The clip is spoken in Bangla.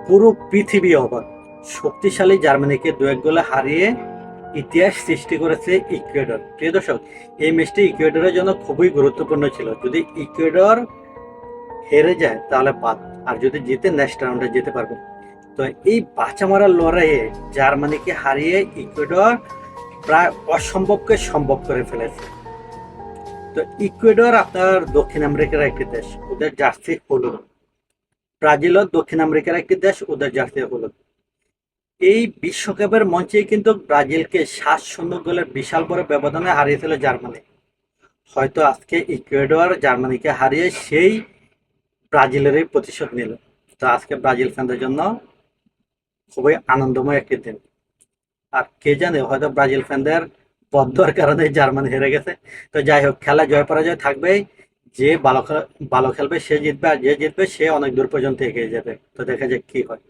পুরো পৃথিবী অবাক। শক্তিশালী জার্মানিকে 2-1 গোলে হারিয়ে ইতিহাস সৃষ্টি করেছে ইকুয়েডর। প্রিয় দর্শক, এই ম্যাচটি ইকুয়েডরের জন্য খুবই গুরুত্বপূর্ণ ছিল। যদি ইকুয়েডর হেরে যায় তাহলে বাদ, আর যদি জিতে নেক্সট রাউন্ডে যেতে পারবে। তো এই বাঁচা মারার লড়াইয়ে জার্মানিকে হারিয়ে ইকুয়েডর প্রায় অসম্ভবকে সম্ভব করে ফেলেছে। তো ইকুয়েডর আপনার দক্ষিণ আমেরিকার একটি দেশ, ওদের জার্সি হলুদ। ব্রাজিলও দক্ষিণ আমেরিকার একটি দেশ, ওদের জার্সি হলুদ। এই বিশ্বকাপের মঞ্চে কিন্তু ব্রাজিলকে 7-0 গোলের বিশাল বড় ব্যবধানে হারিয়েছিল জার্মানি। হয়তো আজকে ইকুয়েডর জার্মানিকে হারিয়ে সেই ব্রাজিলেরই প্রতিশোধ নিল। তো আজকে ব্রাজিল ফ্যানদের জন্য খুবই আনন্দময় একটি দিন। আর কে জানে, হয়তো ব্রাজিল ফ্যানদের বদ্ধর কারণে জার্মানি হেরে গেছে। তো যাই হোক, খেলা জয় পরাজয় থাকবেই। যে ভালো ভালো খেলবে সে জিতবে, আর যে জিতবে সে অনেক দূর পর্যন্ত এগিয়ে যাবে। তো দেখা যাক কি হয়।